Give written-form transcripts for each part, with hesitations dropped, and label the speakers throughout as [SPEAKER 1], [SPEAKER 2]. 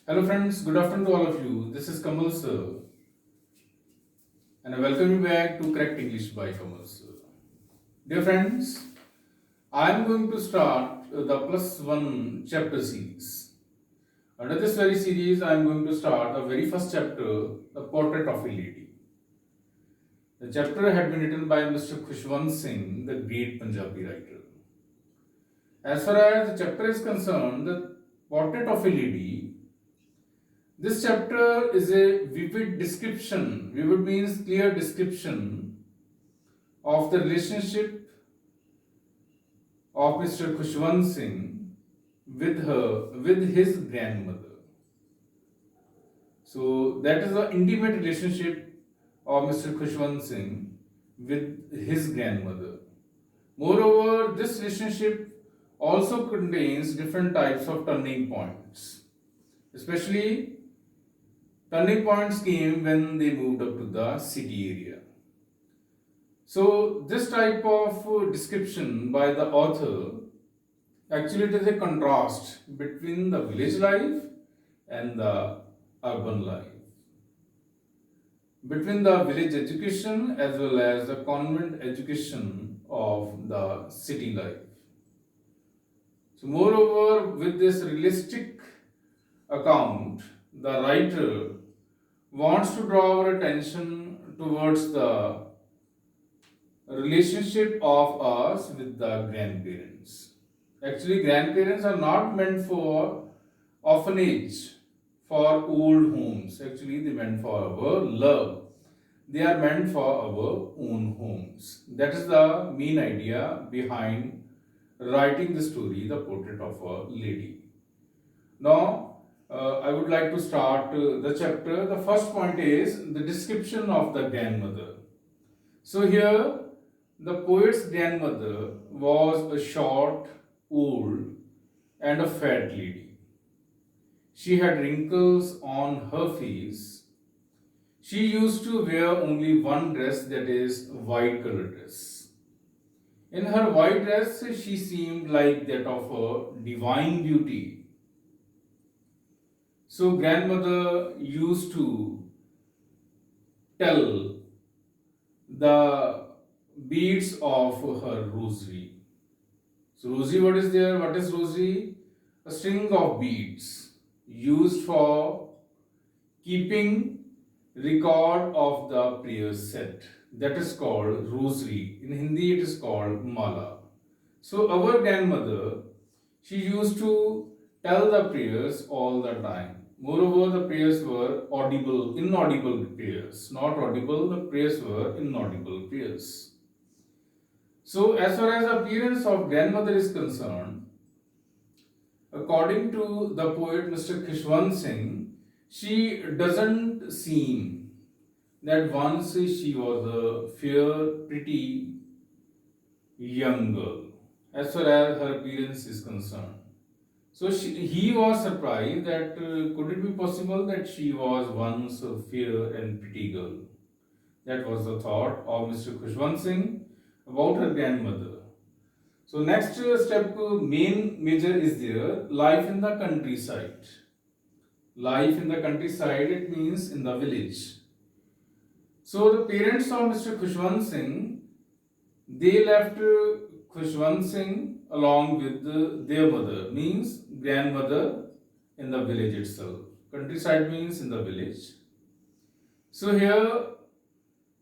[SPEAKER 1] Hello friends, good afternoon to all of you. This is Kamal sir and I welcome you back to Correct English by Kamal sir. Dear friends, I am going to start the plus one chapter series. Under this very series, I am going to start the very first chapter, The Portrait of a Lady. The chapter had been written by Mr. Khushwant Singh, the great Punjabi writer. As far as the chapter is concerned, the Portrait of a Lady, this chapter is a vivid description. Vivid means clear description of the relationship of Mr. Khushwant Singh with his grandmother. So that is the intimate relationship of Mr. Khushwant Singh with his grandmother. Moreover, this relationship also contains different types of turning points. Especially, turning points came when they moved up to the city area. So, this type of description by the author actually it is a contrast between the village life and the urban life, between the village education as well as the convent education of the city life. So, moreover, with this realistic account, the writer wants to draw our attention towards the relationship of us with the grandparents. Actually, grandparents are not meant for orphanage, for old homes. Actually, they meant for our love. They are meant for our own homes. That is the main idea behind writing the story, The Portrait of a Lady. Now, I would like to start the chapter. The first point is the description of the grandmother. So, here the poet's grandmother was a short, old, and a fat lady. She had wrinkles on her face. She used to wear only one dress, that is, white color dress. In her white dress, she seemed like that of a divine beauty. So, grandmother used to tell the beads of her rosary. So, rosary, what is there? What is rosary? A string of beads used for keeping record of the prayer set. That is called rosary. In Hindi, it is called mala. So, our grandmother, she used to tell the prayers all the time. Moreover, the prayers were audible, inaudible prayers. Not audible, the prayers were inaudible prayers. So, as far as the appearance of grandmother is concerned, according to the poet Mr. Khushwant Singh, she doesn't seem that once she was a fair, pretty young girl, as far as her appearance is concerned. So he was surprised that could it be possible that she was once a fair and pretty girl. That was the thought of Mr. Khushwant Singh about her grandmother. So next step, main major is there, life in the countryside. Life in the countryside, it means in the village. So the parents of Mr. Khushwant Singh, they left Khushwant Singh along with their mother, means grandmother in the village itself. Countryside means in the village. So here,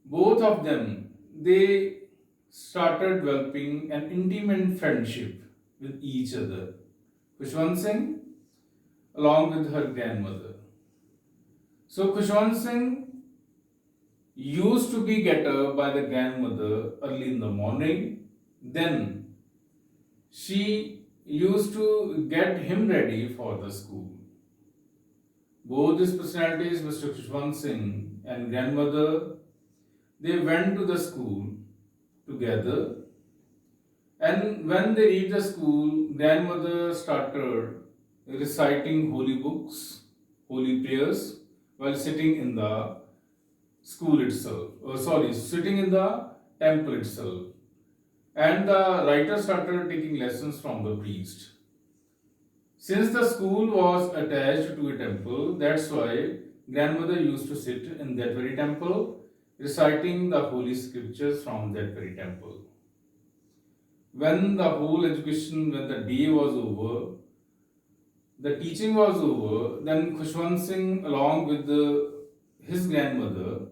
[SPEAKER 1] both of them, they started developing an intimate friendship with each other. Khushwant Singh along with her grandmother. So Khushwant Singh used to be get up by the grandmother early in the morning. Then she used to get him ready for the school. Both these personalities, Mr. Khushwant Singh and grandmother, they went to the school together. And when they reached the school, grandmother started reciting holy books, holy prayers, while sitting in the school itself. Sitting in the temple itself. And the writer started taking lessons from the priest. Since the school was attached to a temple, that's why grandmother used to sit in that very temple, reciting the holy scriptures from that very temple. When the whole education, when the day was over, the teaching was over, then Khushwant Singh, along with his grandmother,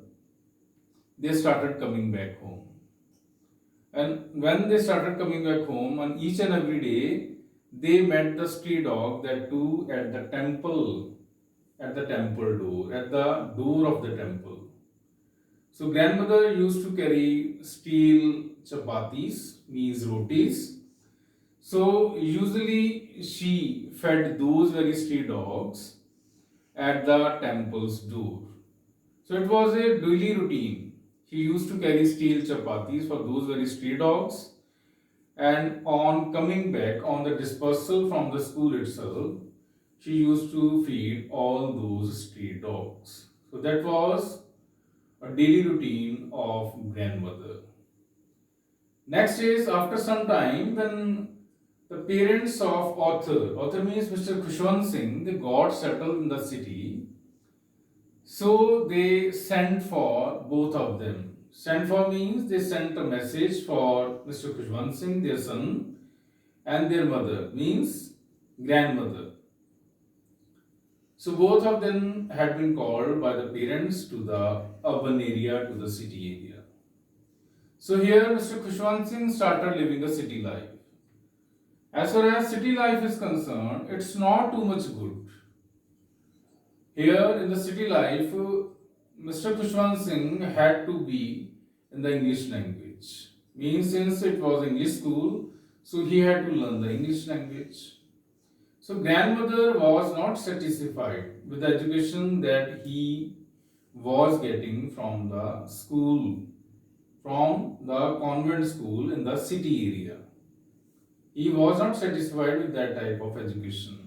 [SPEAKER 1] they started coming back home. And when they started coming back home, on each and every day, they met the stray dog, that too at the temple, at the temple door, at the door of the temple. So grandmother used to carry steel chapatis, means rotis. So usually she fed those very stray dogs at the temple's door. So it was a daily routine. He used to carry steel chapatis for those very stray dogs, and on coming back, on the dispersal from the school itself, she used to feed all those stray dogs. So that was a daily routine of grandmother. Next is, after some time, when the parents of author means Mr. Khushwant Singh, they got settled in the city. So they sent for both of them. Sent for means they sent a message for Mr. Khushwant Singh, their son, and their mother, means grandmother. So both of them had been called by the parents to the urban area, to the city area. So here Mr. Khushwant Singh started living a city life. As far as city life is concerned, it's not too much good. Here in the city life, Mr. Khushwant Singh had to be in the English language. Means since it was English school, so he had to learn the English language. So grandmother was not satisfied with the education that he was getting from the school, from the convent school in the city area. He was not satisfied with that type of education.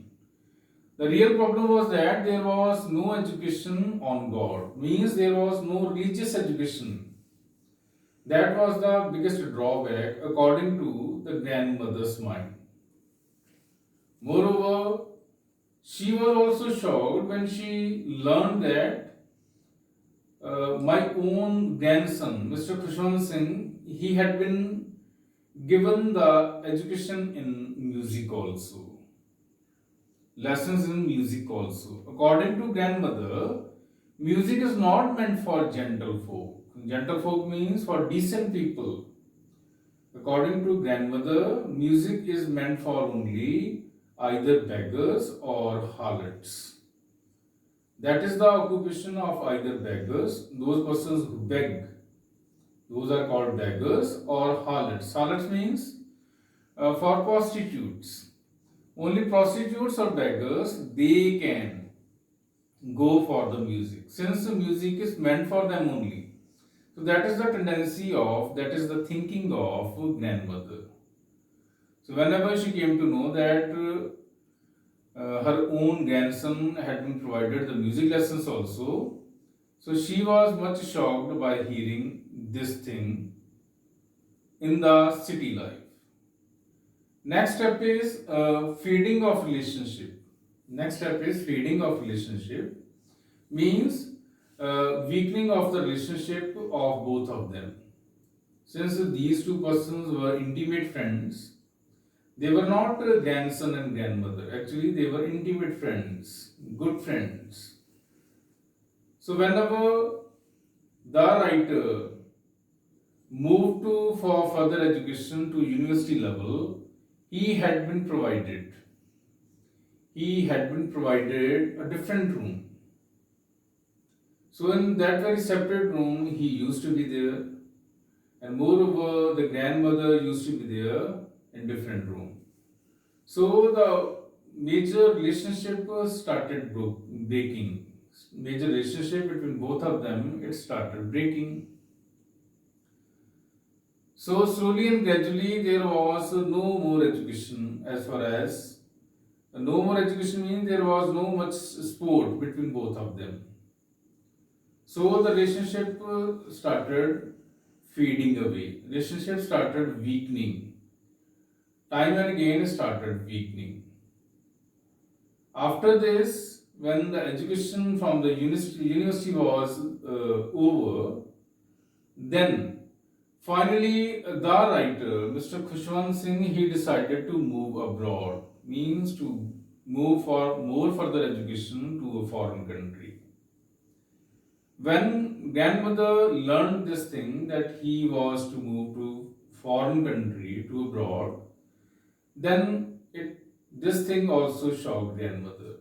[SPEAKER 1] The real problem was that there was no education on God, means there was no religious education. That was the biggest drawback according to the grandmother's mind. Moreover, she was also shocked when she learned that my own grandson, Mr. Khushwant Singh, he had been given the education in music also. Lessons in music also. According to grandmother, music is not meant for gentle folk. Gentle folk means for decent people. According to grandmother, music is meant for only either beggars or harlots. That is the occupation of either beggars, those persons who beg. Those are called beggars, or harlots. Harlots means for prostitutes. Only prostitutes or beggars, they can go for the music, since the music is meant for them only. So that is the tendency of, that is the thinking of grandmother. So whenever she came to know that her own grandson had been provided the music lessons also, so she was much shocked by hearing this thing in the city life. Next step is feeding of relationship. Next step is feeding of relationship, means weakening of the relationship of both of them. Since these two persons were intimate friends, they were not grandson and grandmother. Actually, they were intimate friends, good friends. So whenever the writer moved to for further education to university level, he had been provided a different room. So in that very separate room, he used to be there, and moreover, the grandmother used to be there in different room. So the major relationship started breaking. Major relationship between both of them, it started breaking. So slowly and gradually there was no more education. As far as no more education means, there was no much sport between both of them. So the relationship started fading away. Relationship started weakening. Time and again started weakening. After this, when the education from the university was over, then finally the writer, Mr. Khushwant Singh, he decided to move abroad, means to move for more further education to a foreign country. When grandmother learned this thing that he was to move to foreign country, to abroad, then this thing also shocked grandmother.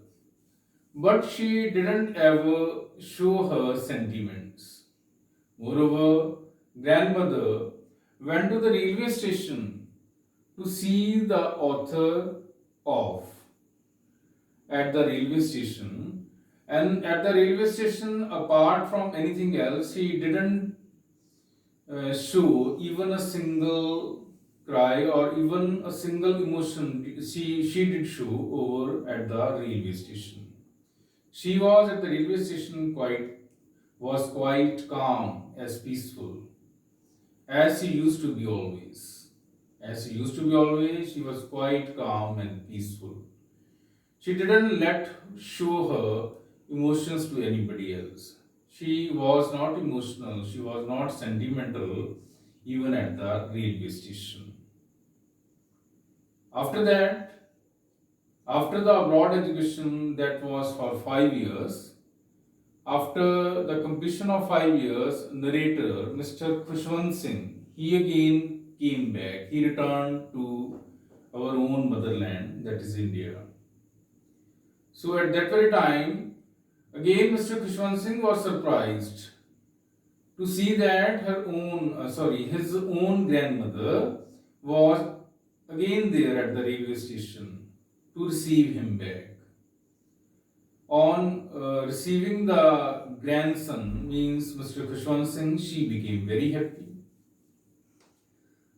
[SPEAKER 1] But she didn't ever show her sentiments. Moreover, grandmother went to the railway station to see the author of at the railway station, and at the railway station, apart from anything else, he didn't show even a single cry or even a single emotion she did show over at the railway station. She was at the railway station quite calm, as peaceful, as she used to be always. As she used to be always, she was quite calm and peaceful. She didn't let show her emotions to anybody else. She was not emotional, she was not sentimental even at the railway station. After that, after the abroad education that was for 5 years, after the completion of 5 years, narrator Mr. Khushwant Singh, he again came back. He returned to our own motherland, that is India. So at that very time, again Mr. Khushwant Singh was surprised to see that his own grandmother was again there at the railway station to receive him back. On receiving the grandson, means Mr. Khushwant Singh, she became very happy.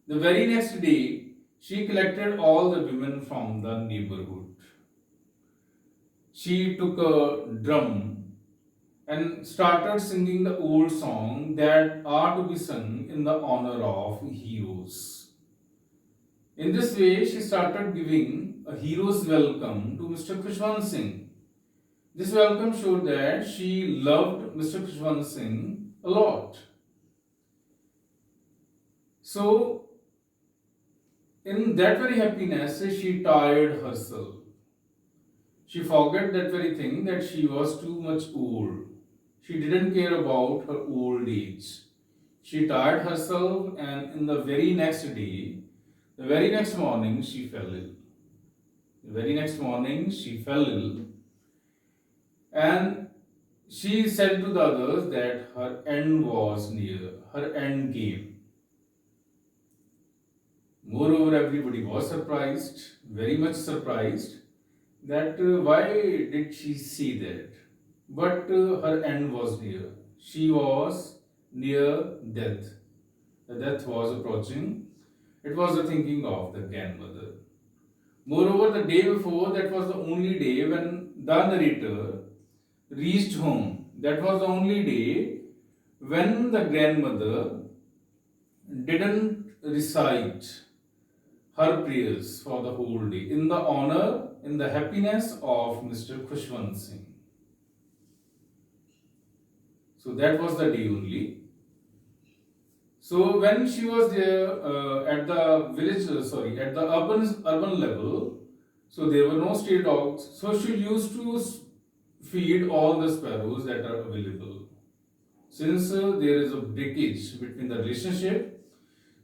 [SPEAKER 1] The very next day, she collected all the women from the neighborhood. She took a drum and started singing the old song that are to be sung in the honor of heroes. In this way, she started giving a hero's welcome to Mr. Khushwant Singh. This welcome showed that she loved Mr. Khushwant Singh a lot. So, in that very happiness, she tired herself. She forgot that very thing that she was too much old. She didn't care about her old age. She tired herself, and in the very next day, the very next morning, she fell ill. The very next morning, she fell ill, and she said to the others that her end was near, her end came. Moreover, everybody was surprised, very much surprised, that why did she see that? But her end was near. She was near death. The death was approaching. It was the thinking of the grandmother. Moreover, the day before, that was the only day when the narrator reached home. That was the only day when the grandmother didn't recite her prayers for the whole day in the honor, in the happiness of Mr. Khushwant Singh. So that was the day only. So when she was there at the village, at the urban level, so there were no stray dogs. So she used to feed all the sparrows that are available. Since there is a breakage between the relationship,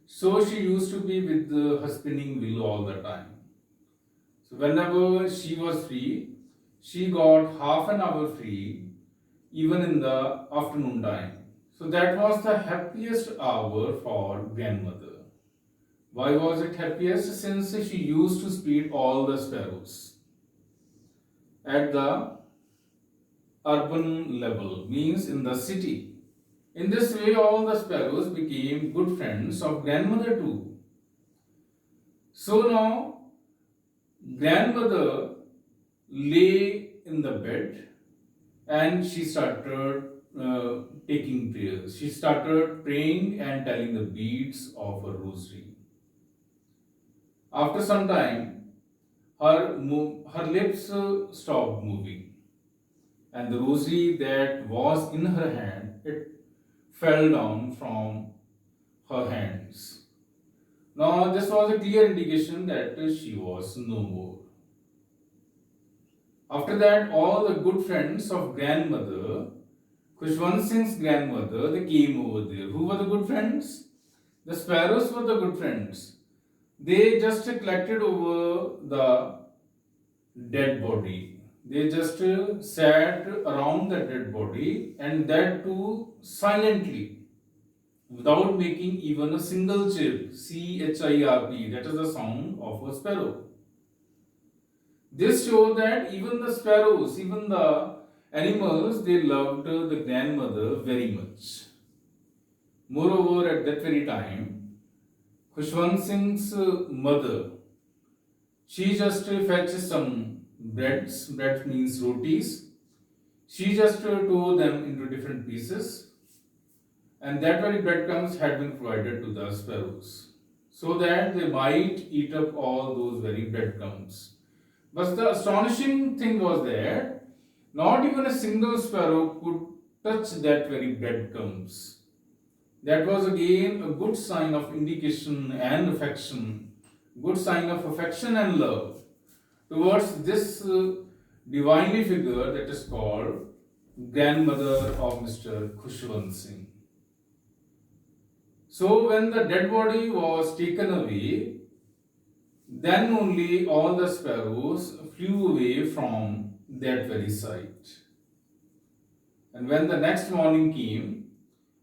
[SPEAKER 1] so she used to be with her spinning wheel all the time. So whenever she was free, she got half an hour free, even in the afternoon time. So that was the happiest hour for grandmother. Why was it happiest? Since she used to feed all the sparrows at the urban level, means in the city. In this way, all the sparrows became good friends of grandmother too. So now, grandmother lay in the bed and she started taking prayers. She started praying and telling the beads of her rosary. After some time, her lips stopped moving, and the rosary that was in her hand, it fell down from her hands. Now, this was a clear indication that she was no more. After that, all the good friends of grandmother, Khushwant Singh's grandmother, they came over there. Who were the good friends? The sparrows were the good friends. They just collected over the dead body. They just sat around the dead body, and that too silently, without making even a single chirp. CHIRP, that is the sound of a sparrow. This shows that even the sparrows, even the animals, they loved the grandmother very much. Moreover, at that very time, Khushwant Singh's mother, she just fetched some breads, bread means rotis. She just tore them into different pieces, and that very breadcrumbs had been provided to the sparrows, so that they might eat up all those very breadcrumbs. But the astonishing thing was that not even a single sparrow could touch that very breadcrumbs. That was again a good sign of indication and affection, good sign of affection and love towards this divinely figure that is called grandmother of Mr. Khushwant Singh. So when the dead body was taken away, then only all the sparrows flew away from that very site. And when the next morning came,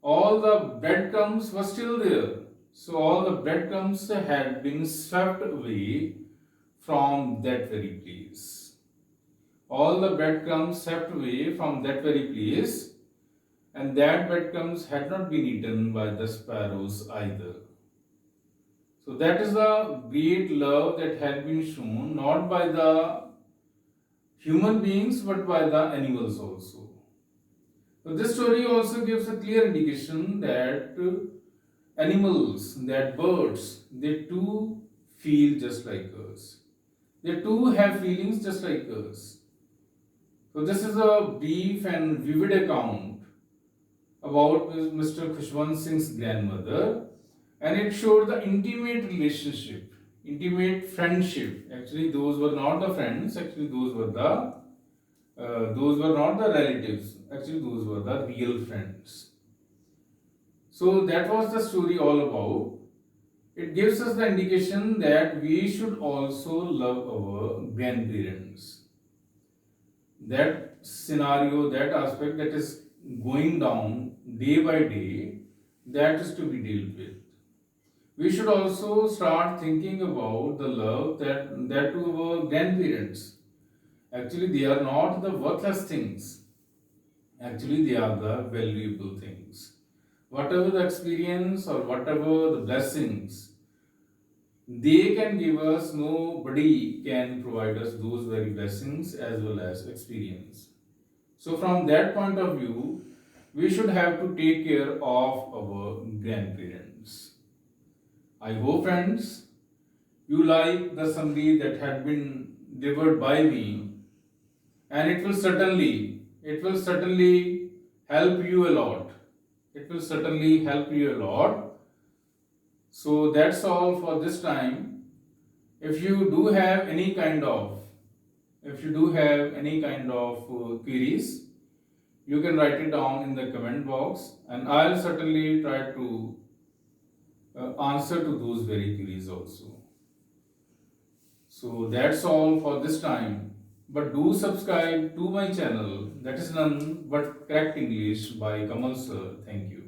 [SPEAKER 1] all the breadcrumbs were still there. So all the breadcrumbs had been swept away from that very place. All the breadcrumbs swept away from that very place, and that breadcrumbs had not been eaten by the sparrows either. So that is the great love that had been shown not by the human beings but by the animals also. So this story also gives a clear indication that animals, that birds, they too feel just like us. They too have feelings just like us. So this is a brief and vivid account about Mr. Khushwant Singh's grandmother, and it showed the intimate relationship, intimate friendship. Actually, those were not the friends. Actually, those were not the relatives. Actually, those were the real friends. So that was the story all about. It gives us the indication that we should also love our grandparents. That scenario, that aspect that is going down day by day, that is to be dealt with. We should also start thinking about the love that to our grandparents. Actually, they are not the worthless things. Actually, they are the valuable things. Whatever the experience or whatever the blessings they can give us, nobody can provide us those very blessings as well as experience. So, from that point of view, we should have to take care of our grandparents. I hope, friends, you like the summary that had been delivered by me, and it will certainly help you a lot. It will certainly help you a lot. So that's all for this time. If you do have any kind of queries, you can write it down in the comment box, and I'll certainly try to answer to those very queries also. So that's all for this time. But do subscribe to my channel, that is none but Cracked English by Kamal Sir. Thank you.